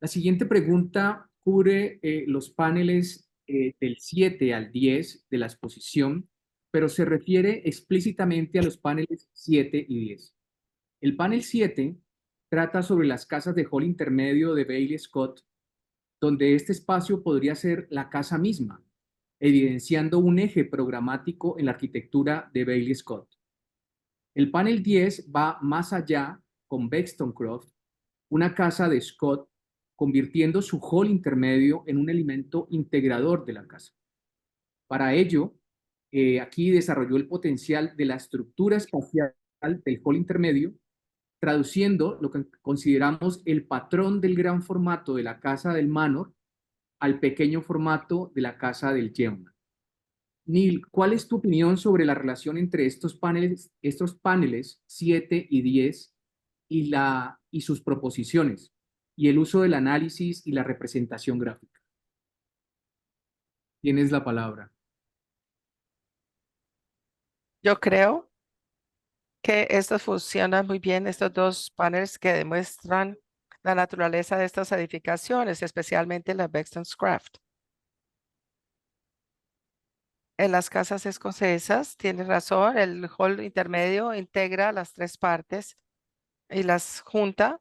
La siguiente pregunta cubre los paneles del 7 al 10 de la exposición, pero se refiere explícitamente a los paneles 7 y 10. El panel 7 trata sobre las casas de hall intermedio de Bailey Scott, donde este espacio podría ser la casa misma, evidenciando un eje programático en la arquitectura de Bailey Scott. El panel 10 va más allá con Bextoncroft, una casa de Scott, convirtiendo su hall intermedio en un elemento integrador de la casa. Para ello, aquí desarrolló el potencial de la estructura espacial del hall intermedio, traduciendo lo que consideramos el patrón del gran formato de la casa del Manor al pequeño formato de la casa del Yeoman. Neil, ¿cuál es tu opinión sobre la relación entre estos paneles 7 y 10 y sus proposiciones y el uso del análisis y la representación gráfica? Tienes la palabra. Yo creo que esto funciona muy bien, estos dos paneles que demuestran la naturaleza de estas edificaciones, especialmente la Bexton's Craft. En las casas escocesas, tienes razón, el hall intermedio integra las tres partes y las junta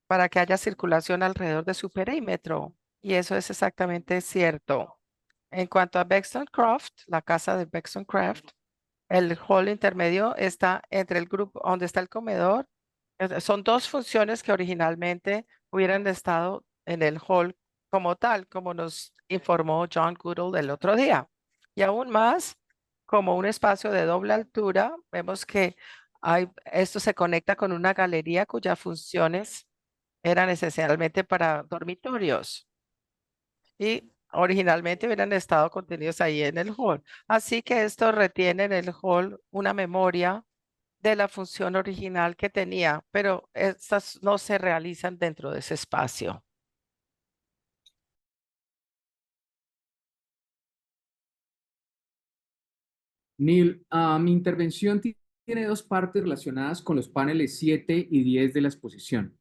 para que haya circulación alrededor de su perímetro. Y eso es exactamente cierto. En cuanto a Bexton Croft, la casa de Bexton Craft, el hall intermedio está entre el grupo donde está el comedor. Son dos funciones que originalmente hubieran estado en el hall como tal, como nos informó John Goodall el otro día. Y aún más, como un espacio de doble altura, vemos que esto se conecta con una galería cuyas funciones eran esencialmente para dormitorios y originalmente hubieran estado contenidos ahí en el hall. Así que esto retiene en el hall una memoria de la función original que tenía, pero estas no se realizan dentro de ese espacio. Neil, mi intervención tiene dos partes relacionadas con los paneles 7 y 10 de la exposición.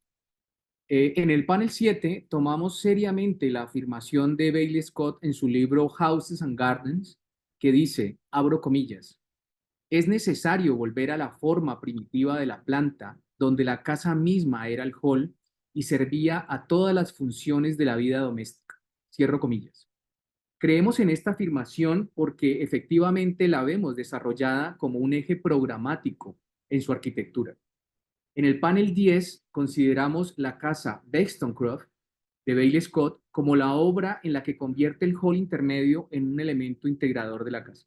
En el panel 7 tomamos seriamente la afirmación de Bailey Scott en su libro Houses and Gardens, que dice, abro comillas, es necesario volver a la forma primitiva de la planta, donde la casa misma era el hall y servía a todas las funciones de la vida doméstica. Cierro comillas. Creemos en esta afirmación porque efectivamente la vemos desarrollada como un eje programático en su arquitectura. En el panel 10 consideramos la casa Bextoncroft de Bailey Scott como la obra en la que convierte el hall intermedio en un elemento integrador de la casa.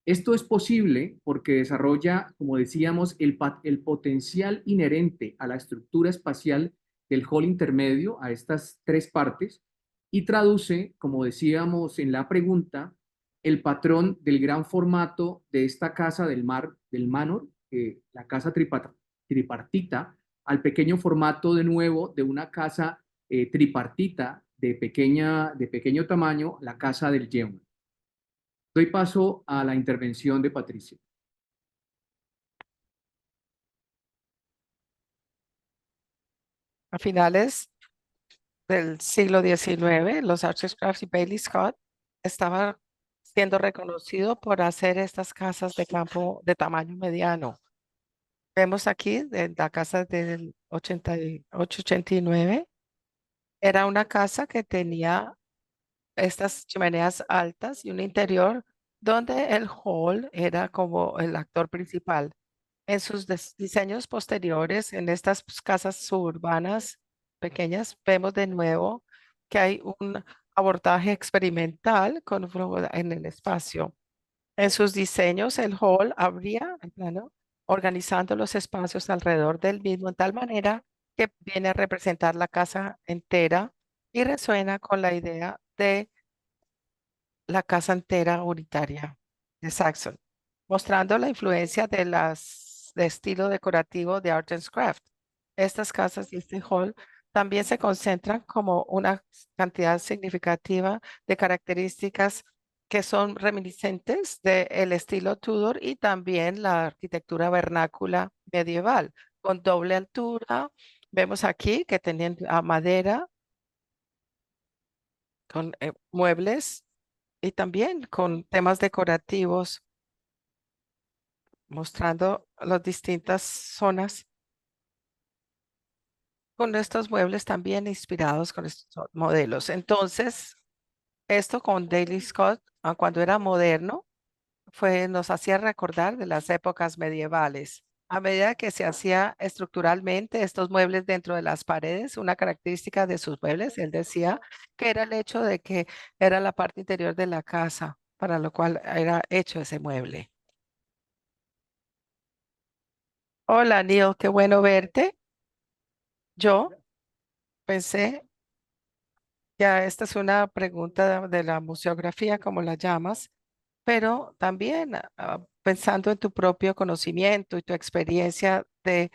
Esto es posible porque desarrolla, como decíamos, el potencial inherente a la estructura espacial del hall intermedio, a estas tres partes, y traduce, como decíamos en la pregunta, el patrón del gran formato de esta casa del Manor, la casa tripartita, al pequeño formato de nuevo de una casa tripartita de pequeño tamaño, la casa del Yeoman. Doy paso a la intervención de Patricia. A finales del siglo XIX, los Arches Crafts y Bailey Scott estaban siendo reconocidos por hacer estas casas de campo de tamaño mediano. Vemos aquí de la casa del 88-89. Era una casa que tenía estas chimeneas altas y un interior donde el hall era como el actor principal. En sus diseños posteriores, en estas casas suburbanas pequeñas, vemos de nuevo que hay un abordaje experimental en el espacio. En sus diseños, el hall abría en plano, organizando los espacios alrededor del mismo en tal manera que viene a representar la casa entera y resuena con la idea de la casa entera unitaria de Saxon, mostrando la influencia de estilo decorativo de Art and Craft. Estas casas y este hall también se concentran como una cantidad significativa de características que son reminiscentes del estilo Tudor y también la arquitectura vernácula medieval, con doble altura. Vemos aquí que tenían madera con muebles y también con temas decorativos, mostrando las distintas zonas con estos muebles también inspirados con estos modelos. Entonces, esto con Daily Scott, cuando era moderno, nos hacía recordar de las épocas medievales. A medida que se hacía estructuralmente estos muebles dentro de las paredes, una característica de sus muebles, él decía que era el hecho de que era la parte interior de la casa, para lo cual era hecho ese mueble. Hola, Neil, qué bueno verte. Yo pensé que esta es una pregunta de la museografía, como la llamas, pero también pensando en tu propio conocimiento y tu experiencia de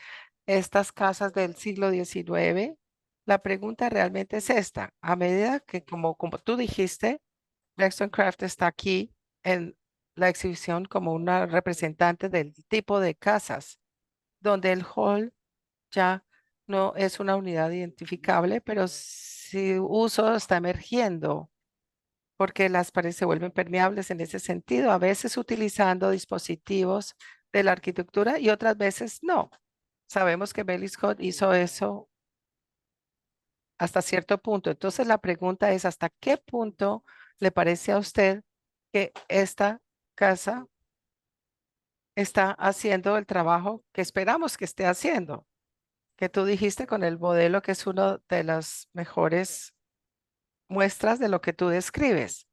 estas casas del siglo XIX, la pregunta realmente es esta. A medida que, como tú dijiste, Blackstone Craft está aquí en la exhibición como una representante del tipo de casas, donde el hall ya no es una unidad identificable, pero su uso está emergiendo porque las paredes se vuelven permeables en ese sentido, a veces utilizando dispositivos de la arquitectura y otras veces no. Sabemos que Bailey Scott hizo eso hasta cierto punto. Entonces la pregunta es, ¿hasta qué punto le parece a usted que esta casa está haciendo el trabajo que esperamos que esté haciendo? Que tú dijiste con el modelo que es una de las mejores muestras de lo que tú describes.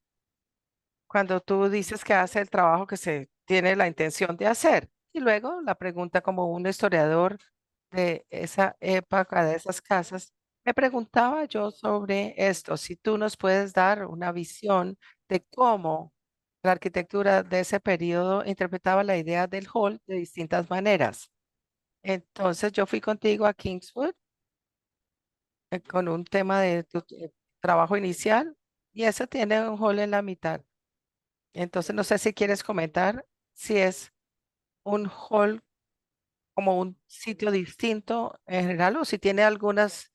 Cuando tú dices que hace el trabajo que se tiene la intención de hacer. Y luego la pregunta como un historiador de esa época, de esas casas, me preguntaba yo sobre esto, si tú nos puedes dar una visión de cómo la arquitectura de ese periodo interpretaba la idea del hall de distintas maneras. Entonces yo fui contigo a Kingswood con un tema de tu trabajo inicial y ese tiene un hall en la mitad. Entonces, no sé si quieres comentar si es un hall como un sitio distinto en general o si tiene algunas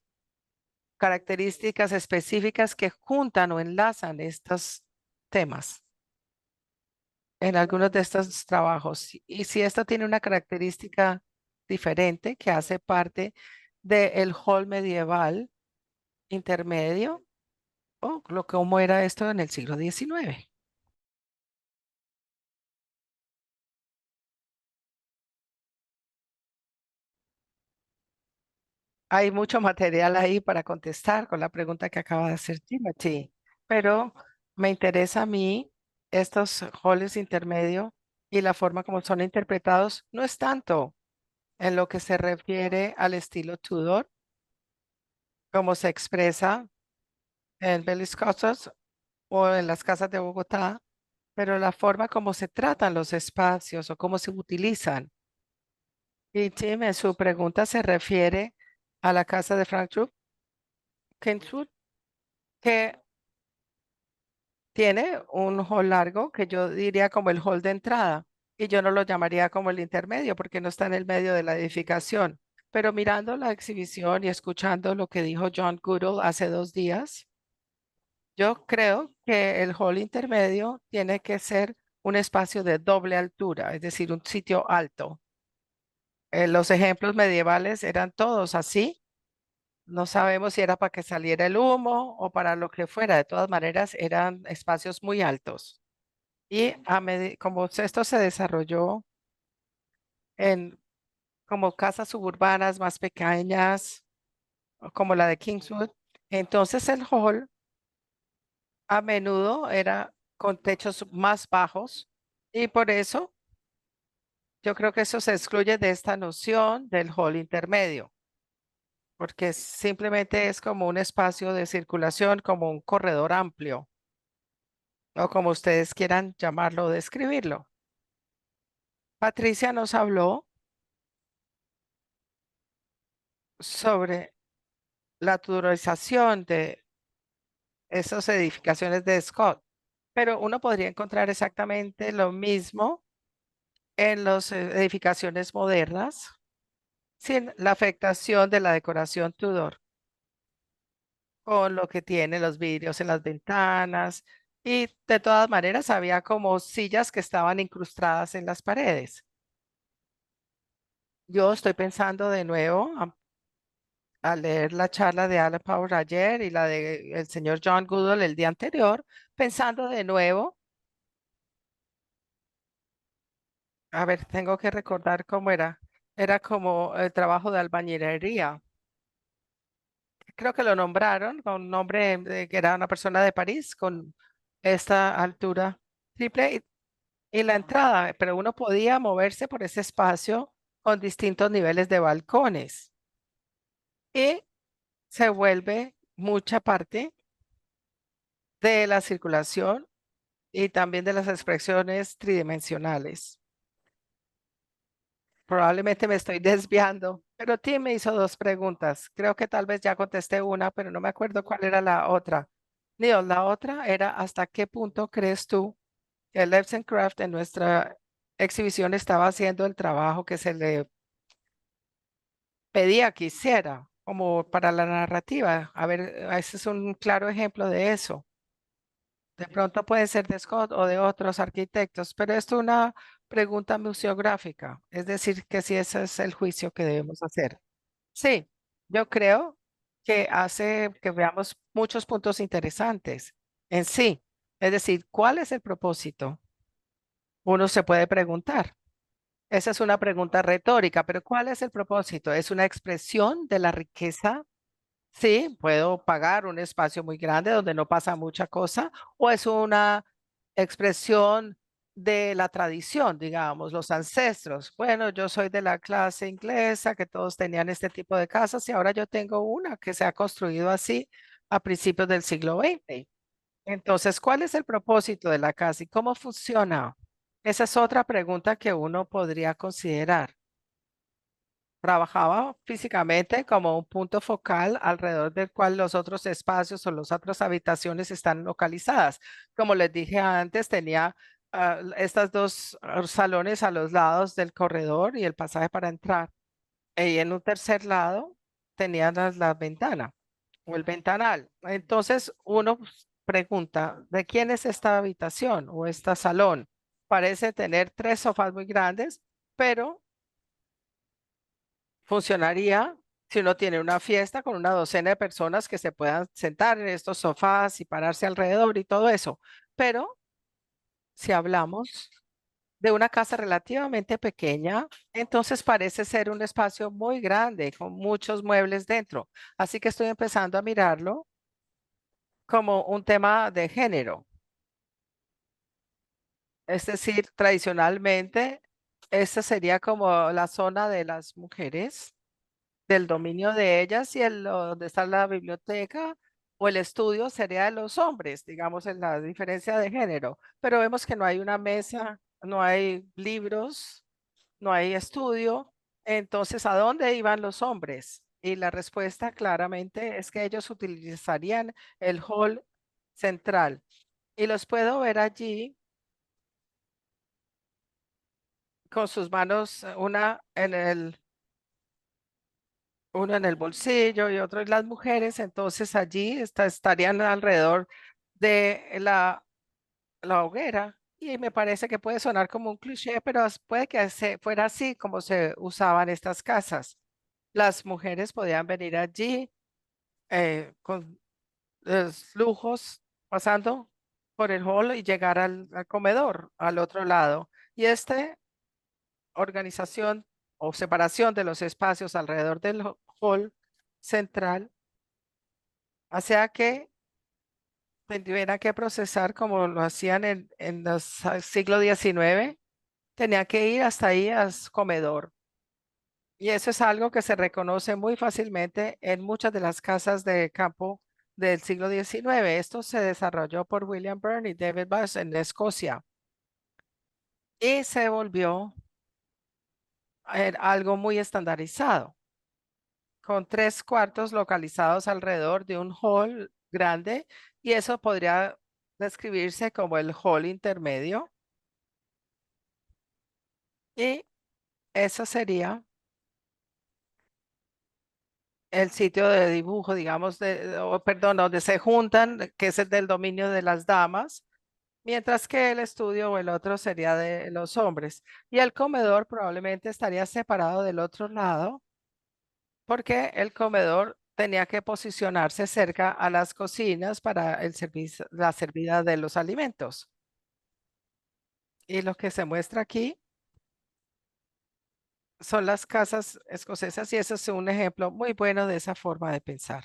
características específicas que juntan o enlazan estos temas en algunos de estos trabajos. Y si esto tiene una característica diferente que hace parte del hall medieval intermedio o cómo era esto en el siglo XIX. Hay mucho material ahí para contestar con la pregunta que acaba de hacer Timothy, pero me interesa a mí estos halls intermedio y la forma como son interpretados no es tanto en lo que se refiere al estilo Tudor, como se expresa en Bellis Casas o en las casas de Bogotá, pero la forma como se tratan los espacios o cómo se utilizan. Y Tim, en su pregunta se refiere a la casa de Frank Druck, Kingswood, que tiene un hall largo que yo diría como el hall de entrada y yo no lo llamaría como el intermedio porque no está en el medio de la edificación. Pero mirando la exhibición y escuchando lo que dijo John Goodall hace 2 días, yo creo que el hall intermedio tiene que ser un espacio de doble altura, es decir, un sitio alto. Los ejemplos medievales eran todos así. No sabemos si era para que saliera el humo o para lo que fuera. De todas maneras, eran espacios muy altos. Y como esto se desarrolló en como casas suburbanas más pequeñas, o como la de Kingswood, entonces el hall a menudo era con techos más bajos y por eso yo creo que eso se excluye de esta noción del hall intermedio, porque simplemente es como un espacio de circulación, como un corredor amplio, o como ustedes quieran llamarlo o describirlo. Patricia nos habló sobre la tudorización de esas edificaciones de Scott, pero uno podría encontrar exactamente lo mismo en las edificaciones modernas sin la afectación de la decoración Tudor. con lo que tiene los vidrios en las ventanas y de todas maneras había como sillas que estaban incrustadas en las paredes. Yo estoy pensando de nuevo a leer la charla de Alan Power ayer y la de el señor John Goodall el día anterior, pensando de nuevo, a ver, tengo que recordar cómo era. Era como el trabajo de albañilería. Creo que lo nombraron con un nombre de que era una persona de París con esta altura triple y la entrada, pero uno podía moverse por ese espacio con distintos niveles de balcones y se vuelve mucha parte de la circulación y también de las expresiones tridimensionales. Probablemente me estoy desviando, pero Tim me hizo dos preguntas. Creo que tal vez ya contesté una, pero no me acuerdo cuál era la otra. Neil, la otra era ¿hasta qué punto crees tú que el Craft en nuestra exhibición estaba haciendo el trabajo que se le pedía que hiciera, como para la narrativa? A ver, ese es un claro ejemplo de eso. De pronto puede ser de Scott o de otros arquitectos, pero esto es una pregunta museográfica, es decir, que si ese es el juicio que debemos hacer. Sí, yo creo que hace que veamos muchos puntos interesantes en sí. Es decir, ¿cuál es el propósito? Uno se puede preguntar. Esa es una pregunta retórica, pero ¿cuál es el propósito? ¿Es una expresión de la riqueza? Sí, puedo pagar un espacio muy grande donde no pasa mucha cosa, o es una expresión de la tradición, digamos, los ancestros. Bueno, yo soy de la clase inglesa, que todos tenían este tipo de casas y ahora yo tengo una que se ha construido así a principios del siglo XX. Entonces, ¿cuál es el propósito de la casa y cómo funciona? Esa es otra pregunta que uno podría considerar. Trabajaba físicamente como un punto focal alrededor del cual los otros espacios o las otras habitaciones están localizadas. Como les dije antes, tenía estas dos salones a los lados del corredor y el pasaje para entrar. Y en un tercer lado tenía la ventana o el ventanal. Entonces uno pregunta, ¿de quién es esta habitación o este salón? Parece tener tres sofás muy grandes, pero funcionaría si uno tiene una fiesta con una docena de personas que se puedan sentar en estos sofás y pararse alrededor y todo eso. Pero si hablamos de una casa relativamente pequeña, entonces parece ser un espacio muy grande con muchos muebles dentro. Así que estoy empezando a mirarlo como un tema de género. Es decir, tradicionalmente, esta sería como la zona de las mujeres del dominio de ellas y donde está la biblioteca o el estudio sería de los hombres, digamos, en la diferencia de género. Pero vemos que no hay una mesa, no hay libros, no hay estudio. Entonces, ¿a dónde iban los hombres? Y la respuesta claramente es que ellos utilizarían el hall central. Y los puedo ver allí con sus manos, uno en el bolsillo y otro en las mujeres, entonces allí estarían alrededor de la hoguera. Y me parece que puede sonar como un cliché, pero puede que fuera así como se usaban estas casas. Las mujeres podían venir allí con los lujos, pasando por el hall y llegar al comedor, al otro lado. Y esta organización o separación de los espacios alrededor del hall central hacía que tuviera que procesar como lo hacían en los siglo XIX, tenía que ir hasta ahí al comedor. Y eso es algo que se reconoce muy fácilmente en muchas de las casas de campo del siglo XIX. Esto se desarrolló por William Byrne y David Buss en Escocia y se volvió algo muy estandarizado, con tres cuartos localizados alrededor de un hall grande y eso podría describirse como el hall intermedio y eso sería el sitio de dibujo, digamos, perdón, donde se juntan, que es el del dominio de las damas, mientras que el estudio o el otro sería de los hombres. Y el comedor probablemente estaría separado del otro lado porque el comedor tenía que posicionarse cerca a las cocinas para el servicio, la servida de los alimentos. Y lo que se muestra aquí son las casas escocesas y eso es un ejemplo muy bueno de esa forma de pensar.